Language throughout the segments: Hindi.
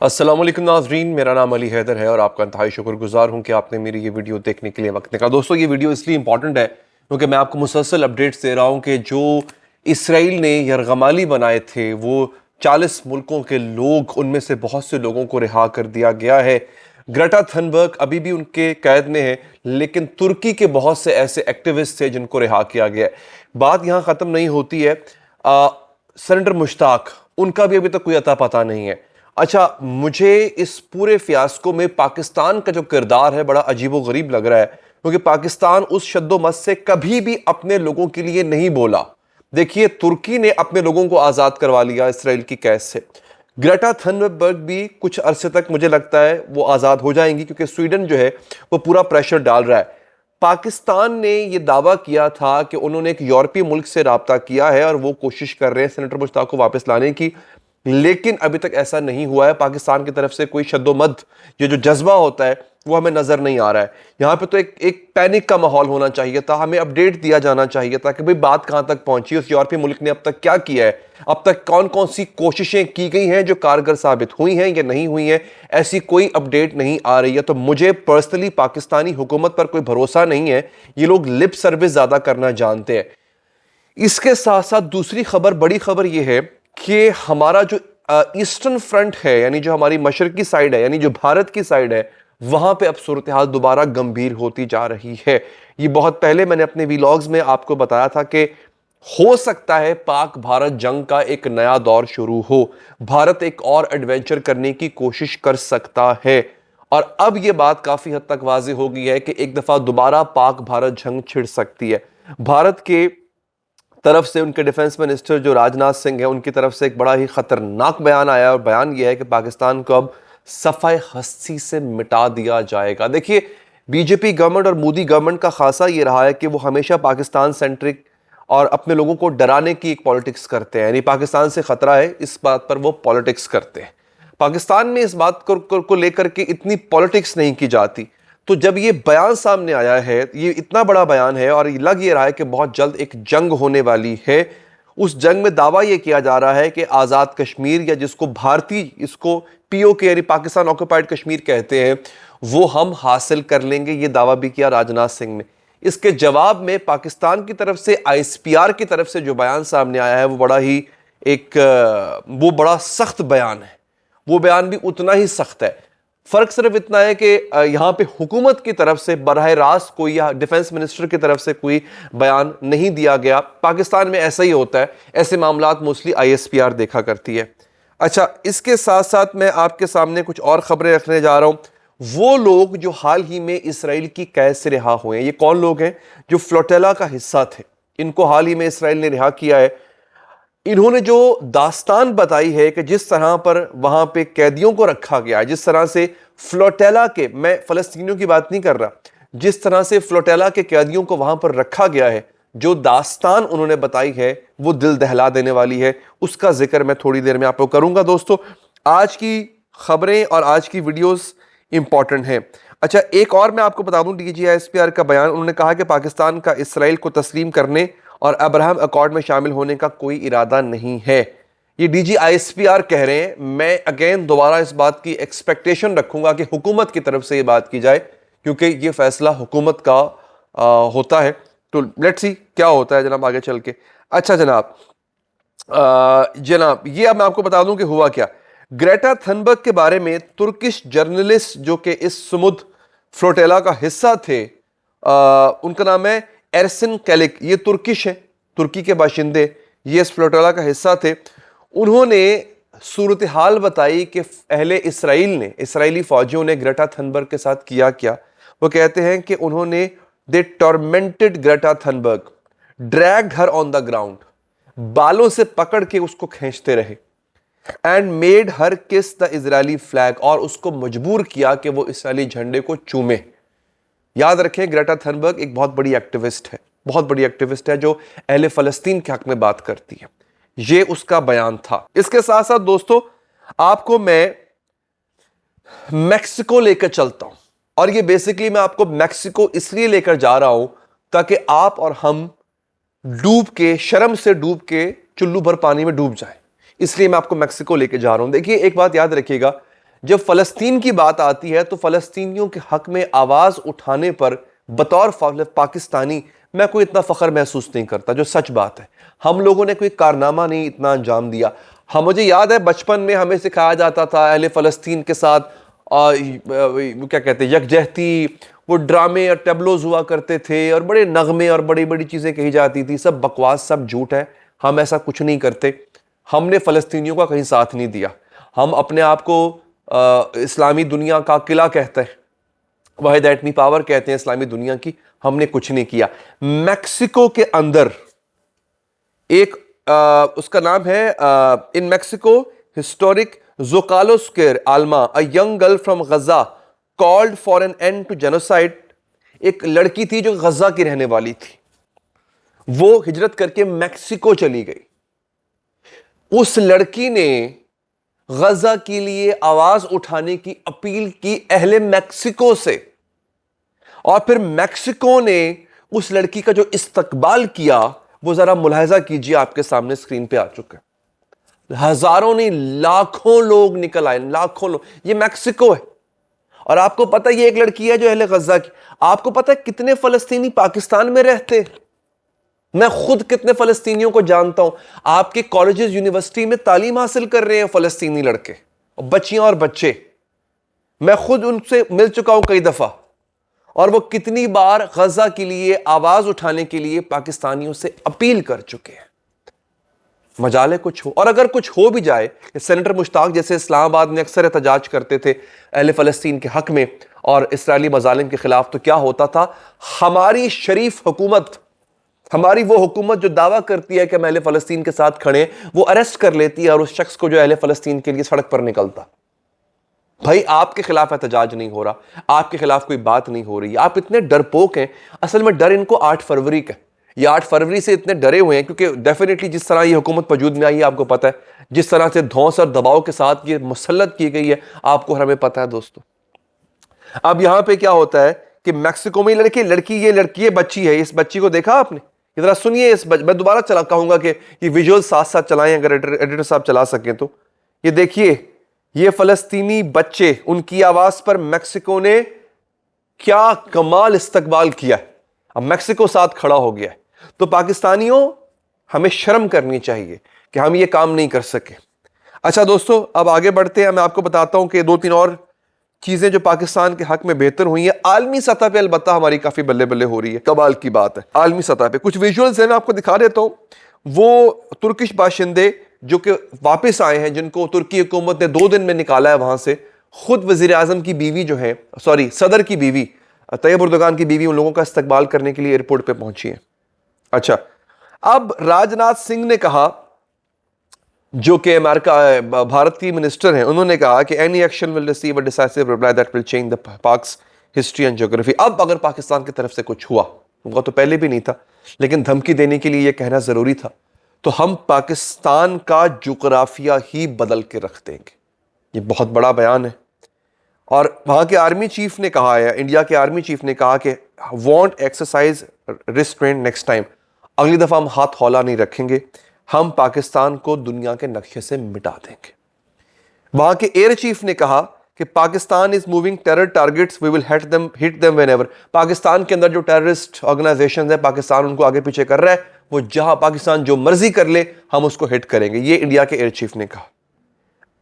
अस्सलाम वालेकुम नाज़रीन, मेरा नाम अली हैदर है और आपका इंतहाई शुक्रगुजार हूँ कि आपने मेरी ये वीडियो देखने के लिए वक्त निकाला। दोस्तों, ये वीडियो इसलिए इंपॉर्टेंट है क्योंकि मैं आपको मुसलसल अपडेट्स दे रहा हूँ कि जो इसराइल ने यरगमाली बनाए थे वो 40 मुल्कों के लोग, उनमें से बहुत से लोगों को रिहा कर दिया गया है। ग्रेटा थनबर्ग अभी भी उनके कैद में है, लेकिन तुर्की के बहुत से ऐसे एक्टिविस्ट थे जिनको रिहा किया गया है। बात यहाँ ख़त्म नहीं होती है। सेनेटर मुश्ताक, उनका भी अभी तक कोई अता पता नहीं है। अच्छा, मुझे इस पूरे फियास्को में पाकिस्तान का जो किरदार है बड़ा अजीबो गरीब लग रहा है, क्योंकि पाकिस्तान उस शद्दोमत से कभी भी अपने लोगों के लिए नहीं बोला। देखिए, तुर्की ने अपने लोगों को आज़ाद करवा लिया इसराइल की कैद से। ग्रेटा थनबर्ग भी कुछ अरसे तक मुझे लगता है वो आज़ाद हो जाएंगी, क्योंकि स्वीडन जो है वो पूरा प्रेशर डाल रहा है। पाकिस्तान ने यह दावा किया था कि उन्होंने एक यूरोपीय मुल्क से राब्ता किया है और वो कोशिश कर रहे हैं सेनेटर मुश्ताक को वापस लाने की, लेकिन अभी तक ऐसा नहीं हुआ है। पाकिस्तान की तरफ से कोई शद्दोमद, ये जो जज्बा होता है वो हमें नजर नहीं आ रहा है। यहां पे तो एक पैनिक का माहौल होना चाहिए था, हमें अपडेट दिया जाना चाहिए था कि भाई बात कहां तक पहुंची, उस यूरोपीय मुल्क ने अब तक क्या किया है, अब तक कौन कौन सी कोशिशें की गई हैं जो कारगर साबित हुई हैं या नहीं हुई हैं। ऐसी कोई अपडेट नहीं आ रही है। तो मुझे पर्सनली पाकिस्तानी हुकूमत पर कोई भरोसा नहीं है। ये लोग लिप सर्विस ज्यादा करना जानते हैं। इसके साथ साथ दूसरी खबर, बड़ी खबर यह है कि हमारा जो ईस्टर्न फ्रंट है, यानी जो हमारी मशरकी साइड है, यानी जो भारत की साइड है, वहां पे अब सूरत हाल दोबारा गंभीर होती जा रही है। ये बहुत पहले मैंने अपने व्लॉग्स में आपको बताया था कि हो सकता है पाक भारत जंग का एक नया दौर शुरू हो, भारत एक और एडवेंचर करने की कोशिश कर सकता है। और अब यह बात काफी हद तक वाज़ेह हो गई है कि एक दफा दोबारा पाक भारत जंग छिड़ सकती है। भारत के तरफ से उनके डिफेंस मिनिस्टर जो राजनाथ सिंह है, उनकी तरफ से एक बड़ा ही खतरनाक बयान आया और बयान यह है कि पाकिस्तान को अब सफाई हस्ती से मिटा दिया जाएगा। देखिए, बीजेपी गवर्नमेंट और मोदी गवर्नमेंट का खासा ये रहा है कि वो हमेशा पाकिस्तान सेंट्रिक और अपने लोगों को डराने की एक पॉलिटिक्स करते हैं, यानी पाकिस्तान से खतरा है इस बात पर वो पॉलिटिक्स करते हैं। पाकिस्तान में इस बात को लेकर के इतनी पॉलिटिक्स नहीं की जाती। तो जब ये बयान सामने आया है, ये इतना बड़ा बयान है और लग ये रहा है कि बहुत जल्द एक जंग होने वाली है। उस जंग में दावा ये किया जा रहा है कि आज़ाद कश्मीर, या जिसको भारतीय, इसको पीओके यानी पाकिस्तान ऑक्युपाइड कश्मीर कहते हैं, वो हम हासिल कर लेंगे। ये दावा भी किया राजनाथ सिंह ने। इसके जवाब में पाकिस्तान की तरफ से, आईएसपीआर की तरफ से जो बयान सामने आया है वो बड़ा ही वो बड़ा सख्त बयान है। वो बयान भी उतना ही सख्त है। फर्क सिर्फ इतना है कि यहां पे हुकूमत की तरफ से बराह रास्त कोई, या डिफेंस मिनिस्टर की तरफ से कोई बयान नहीं दिया गया। पाकिस्तान में ऐसा ही होता है, ऐसे मामलात मोस्टली आईएसपीआर देखा करती है। अच्छा, इसके साथ साथ मैं आपके सामने कुछ और खबरें रखने जा रहा हूं। वो लोग जो हाल ही में इसराइल की कैद से रिहा हुए हैं, ये कौन लोग हैं? जो फ्लोटेला का हिस्सा थे, इनको हाल ही में इसराइल ने रिहा किया है। इन्होंने जो दास्तान बताई है कि जिस तरह पर वहां पे कैदियों को रखा गया है, जिस तरह से फ्लोटेला के, मैं फलस्तीनियों की बात नहीं कर रहा, जिस तरह से फ्लोटेला के कैदियों को वहां पर रखा गया है, जो दास्तान उन्होंने बताई है वो दिल दहला देने वाली है। उसका जिक्र मैं थोड़ी देर में आपको करूंगा। दोस्तों, आज की खबरें और आज की वीडियोस इंपॉर्टेंट हैं। अच्छा, एक और मैं आपको बता दूं, डीजीआईएसपीआर का बयान, उन्होंने कहा कि पाकिस्तान का इसराइल को तस्लीम करने और अब्राहम अकॉर्ड में शामिल होने का कोई इरादा नहीं है। ये डीजीआईएसपीआर कह रहे हैं। मैं अगेन दोबारा इस बात की एक्सपेक्टेशन रखूंगा कि हुकूमत की तरफ से ये बात की जाए, क्योंकि ये फैसला हुकूमत का होता है। तो लेट्स सी क्या होता है जनाब आगे चल के। अच्छा जनाब, ये अब मैं आपको बता दूं कि हुआ क्या। ग्रेटा थनबर्ग के बारे में तुर्किश जर्नलिस्ट जो कि इस समुद्र फ्लोटेला का हिस्सा थे, उनका नाम है एरसिन कैलिक। ये तुर्किश है, तुर्की के बाशिंदे, ये इस फ्लोटेला का हिस्सा थे। उन्होंने सूरत हाल बताई कि पहले इसराइली फौजियों ने ग्रेटा थनबर्ग के साथ किया क्या। वो कहते हैं कि उन्होंने they tormented Greta Thunberg, dragged her on the ground, बालों से पकड़ के उसको खींचते रहे, एंड मेड हर किस द इजरायली फ्लैग, और उसको मजबूर किया कि वो इसराइली झंडे को चूमे। याद रखें, ग्रेटा थनबर्ग एक बहुत बड़ी एक्टिविस्ट है, बहुत बड़ी एक्टिविस्ट है जो अहले फलस्तीन के हक में बात करती है। ये उसका बयान था। इसके साथ साथ दोस्तों, आपको मैं मैक्सिको लेकर चलता हूं, और ये बेसिकली मैं आपको मैक्सिको इसलिए लेकर जा रहा हूं ताकि आप और हम डूब के, शर्म से डूब के चुल्लू भर पानी में डूब जाए। इसलिए मैं आपको मैक्सिको लेकर जा रहा हूं। देखिए, एक बात याद रखिएगा, जब फ़लस्तीन की बात आती है तो फ़लस्तीनियों के हक में आवाज़ उठाने पर बतौर पाकिस्तानी मैं कोई इतना फ़ख्र महसूस नहीं करता, जो सच बात है। हम लोगों ने कोई कारनामा नहीं इतना अंजाम दिया। हम, मुझे याद है बचपन में हमें सिखाया जाता था अहले फ़लस्तीन के साथ क्या कहते हैं, यकजहती, वो ड्रामे और टेबलोज हुआ करते थे और बड़े नगमे और बड़ी बड़ी चीज़ें कही जाती थी। सब बकवास, सब झूठ है। हम ऐसा कुछ नहीं करते। हमने फ़लस्तीनियों का कहीं साथ नहीं दिया। हम अपने आप को इस्लामी दुनिया का किला कहते हैं, वाहिद एटमी पावर कहते हैं इस्लामी दुनिया की। हमने कुछ नहीं किया। मैक्सिको के अंदर एक उसका नाम है in Mexico historic Zocalo square Alma, a young girl from Gaza called for an end to genocide. एक लड़की थी जो गजा की रहने वाली थी, वो हिजरत करके मैक्सिको चली गई। उस लड़की ने गजा के लिए आवाज उठाने की अपील की अहले मैक्सिको से, और फिर मैक्सिको ने उस लड़की का जो इस्तकबाल किया वो जरा मुलाहिजा कीजिए, आपके सामने स्क्रीन पे आ चुका है। हजारों नहीं, लाखों लोग निकल आए, लाखों लोग। ये मैक्सिको है। और आपको पता है ये एक लड़की है जो अहले गजा की। आपको पता है कितने फलस्तीनी पाकिस्तान में रहते? मैं खुद कितने फलस्तीनियों को जानता हूं। आपके कॉलेजेस, यूनिवर्सिटी में तालीम हासिल कर रहे हैं फलस्तीनी लड़के, बच्चियां और बच्चे। मैं खुद उनसे मिल चुका हूं कई दफा, और वो कितनी बार गजा के लिए आवाज उठाने के लिए पाकिस्तानियों से अपील कर चुके हैं। मजाले कुछ हो, और अगर कुछ हो भी जाए, सेनेटर मुश्ताक जैसे इस्लामाबाद में अक्सर एहतजाज करते थे अहले फ़लस्तीन के हक में और इसराइली मजालिम के खिलाफ, तो क्या होता था? हमारी शरीफ हुकूमत, हमारी वो हुकूमत जो दावा करती है कि हम अहले फ़लस्तीन के साथ खड़े, वो अरेस्ट कर लेती है और उस शख्स को जो अहले फ़लस्तीन के लिए सड़क पर निकलता। भाई आपके खिलाफ एहतजाज नहीं हो रहा, आपके खिलाफ कोई बात नहीं हो रही, आप इतने डरपोक हैं। असल में डर इनको 8 फरवरी का, ये 8 फरवरी से इतने डरे हुए हैं क्योंकि डेफिनेटली जिस तरह ये हुकूमत वजूद में आई है, आपको पता है, जिस तरह से धौंस और दबाव के साथ ये मुसल्लत की गई है, आपको हमें पता है दोस्तों। अब यहां पे क्या होता है कि मैक्सिको में लड़की बच्ची है। इस बच्ची को देखा आपने? जरा सुनिए मैं दोबारा चला कहूंगा कि ये विजुअल साथ साथ चलाएं, अगर एडिटर साहब चला सकें तो। ये देखिए, ये फलस्तीनी बच्चे, उनकी आवाज पर मैक्सिको ने क्या कमाल इस्तकबाल किया। अब मैक्सिको साथ खड़ा हो गया है। तो पाकिस्तानियों, हमें शर्म करनी चाहिए कि हम ये काम नहीं कर सके। अच्छा दोस्तों, अब आगे बढ़ते हैं। मैं आपको बताता हूं कि 2-3 और चीजें जो पाकिस्तान के हक में बेहतर हुई है आलमी सतह पे। अलबत्ता हमारी काफी बल्ले बल्ले हो रही है, कमाल की बात है। आलमी सतह पे कुछ विजुअल्स हैं, मैं आपको दिखा देता हूं। वो तुर्किश बाशिंदे जो कि वापस आए हैं, जिनको तुर्की हुकूमत ने 2 दिन में निकाला है वहां से, खुद वजीर आजम की बीवी जो है, सॉरी सदर की बीवी, तैयब उर्दगान की बीवी, उन लोगों का इस्तकबाल करने के लिए एयरपोर्ट पे पहुंची है। अच्छा, अब राजनाथ सिंह ने कहा, जो कि अमेरिका भारत की मिनिस्टर हैं, उन्होंने कहा कि any action will receive a decisive reply that will change the Pak's history and geography. अब अगर पाकिस्तान की तरफ से कुछ हुआ, वो तो पहले भी नहीं था, लेकिन धमकी देने के लिए यह कहना जरूरी था, तो हम पाकिस्तान का जुग्राफिया ही बदल के रख देंगे। ये बहुत बड़ा बयान है। और वहां के आर्मी चीफ ने कहा है, इंडिया के आर्मी चीफ ने कहा कि want exercise restraint next time, अगली दफा हम हाथ हौला नहीं रखेंगे, हम पाकिस्तान को दुनिया के नक्शे से मिटा देंगे। वहां के एयर चीफ ने कहा कि Pakistan is moving terror targets, we will hit them whenever. Pakistan के अंदर जो टेररिस्ट ऑर्गेनाइजेशन है, पाकिस्तान उनको आगे पीछे कर रहा है, वो जहां पाकिस्तान जो मर्जी कर ले, हम उसको हिट करेंगे। ये इंडिया के एयर चीफ ने कहा।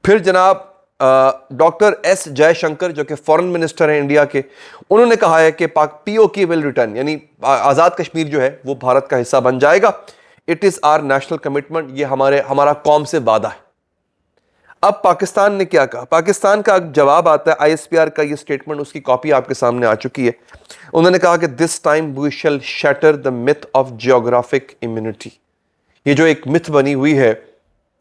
फिर जनाब डॉक्टर एस जयशंकर, जो कि फॉरेन मिनिस्टर हैं इंडिया के, उन्होंने कहा है कि पीओके विल रिटर्न, यानी आजाद कश्मीर जो है वो भारत का हिस्सा बन जाएगा। It is our national commitment, ये हमारा कौम से वादा है। अब पाकिस्तान ने क्या कहा? पाकिस्तान का जवाब आता है, आईएसपीआर का ये स्टेटमेंट, उसकी कॉपी आपके सामने आ चुकी है। उन्होंने कहा कि this time we shall shatter the myth of geographic immunity. ये जो एक मिथ बनी हुई है,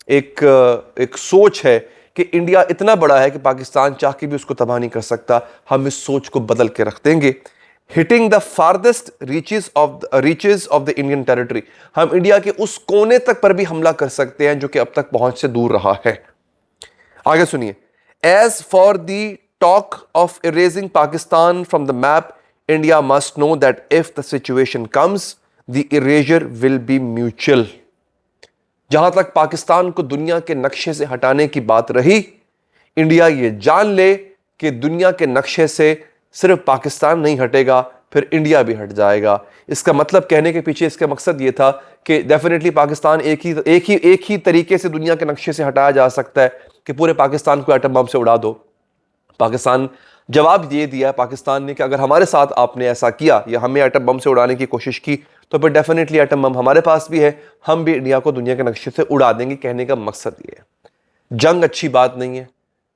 एक सोच है कि इंडिया इतना बड़ा है कि पाकिस्तान चाह के भी उसको तबाह नहीं कर सकता, हम इस सोच को बदल के रख देंगे। Hitting the farthest reaches of the Indian territory, हम इंडिया के उस कोने तक पर भी हमला कर सकते हैं जो कि अब तक पहुंच से दूर रहा है। आगे सुनिए, as for the talk of erasing Pakistan from the map, India must know that if the situation comes, the eraser will be mutual. जहां तक पाकिस्तान को दुनिया के नक्शे से हटाने की बात रही, इंडिया ये जान ले कि दुनिया के नक्शे से सिर्फ पाकिस्तान नहीं हटेगा, फिर इंडिया भी हट जाएगा। इसका मतलब कहने के पीछे इसका मकसद ये था कि डेफिनेटली पाकिस्तान एक ही तरीके से दुनिया के नक्शे से हटाया जा सकता है कि पूरे पाकिस्तान को एटम बम से उड़ा दो। पाकिस्तान जवाब ये दिया पाकिस्तान ने कि अगर हमारे साथ आपने ऐसा किया या हमें एटम बम से उड़ाने की कोशिश की तो फिर डेफिनेटली एटम बम हमारे पास भी है, हम भी इंडिया को दुनिया के नक्शे से उड़ा देंगे। कहने का मकसद ये है। जंग अच्छी बात नहीं है,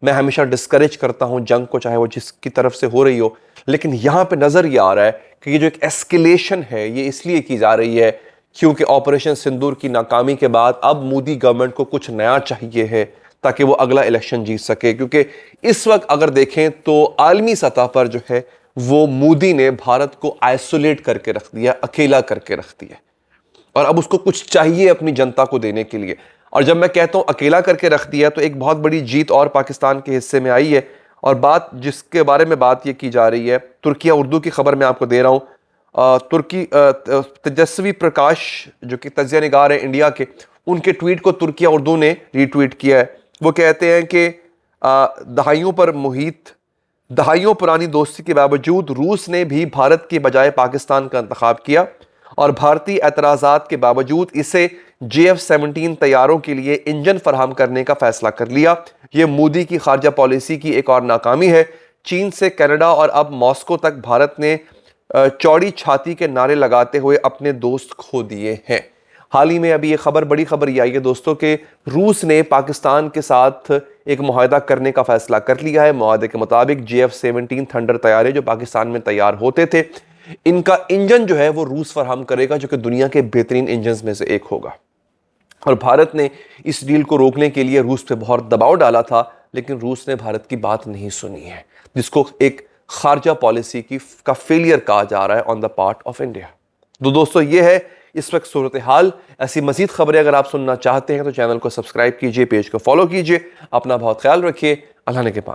मैं हमेशा डिस्करेज करता हूं जंग को, चाहे वो जिसकी तरफ से हो रही हो, लेकिन यहां पे नजर ये आ रहा है कि ये जो एक एस्केलेशन है ये इसलिए की जा रही है क्योंकि ऑपरेशन सिंदूर की नाकामी के बाद अब मोदी गवर्नमेंट को कुछ नया चाहिए है ताकि वो अगला इलेक्शन जीत सके। क्योंकि इस वक्त अगर देखें तो आलमी सतह पर जो है वो मोदी ने भारत को आइसोलेट करके रख दिया, अकेला करके रख दिया, और अब उसको कुछ चाहिए अपनी जनता को देने के लिए। और जब मैं कहता हूं अकेला करके रख दिया तो एक बहुत बड़ी जीत और पाकिस्तान के हिस्से में आई है, और बात जिसके बारे में बात ये की जा रही है, तुर्किया उर्दू की खबर मैं आपको दे रहा हूं। तुर्की तेजस्वी प्रकाश जो कि तजिया निगार है इंडिया के, उनके ट्वीट को तुर्किया उर्दू ने रीट्वीट किया है। वो कहते हैं कि दहाइयों पुरानी दोस्ती के बावजूद रूस ने भी भारत के बजाय पाकिस्तान का इंतखाब किया और भारतीय एतराज़ात के बावजूद इसे JF-17 तैयारों के लिए इंजन फराहम करने का फैसला कर लिया। यह मोदी की खारजा पॉलिसी की एक और नाकामी है। चीन से कनाडा और अब मॉस्को तक भारत ने चौड़ी छाती के नारे लगाते हुए अपने दोस्त खो दिए हैं। हाल ही में अभी ये बड़ी खबर ये आई है दोस्तों कि रूस ने पाकिस्तान के साथ एक मुआहदा करने का फैसला कर लिया है। मुआहदे के मुताबिक JF-17 थंडर तैयारे जो पाकिस्तान में तैयार होते थे, इनका इंजन जो है वो रूस फराहम करेगा, जो कि दुनिया के बेहतरीन इंजन में से एक होगा। और भारत ने इस डील को रोकने के लिए रूस पे बहुत दबाव डाला था, लेकिन रूस ने भारत की बात नहीं सुनी है, जिसको एक खारजा पॉलिसी का फेलियर कहा जा रहा है on the part of India. तो दोस्तों ये है इस वक्त सूरत हाल। ऐसी मजीद खबरें अगर आप सुनना चाहते हैं तो चैनल को सब्सक्राइब कीजिए, पेज को फॉलो कीजिए। अपना बहुत ख्याल रखिए। अल्लाह ने के पास।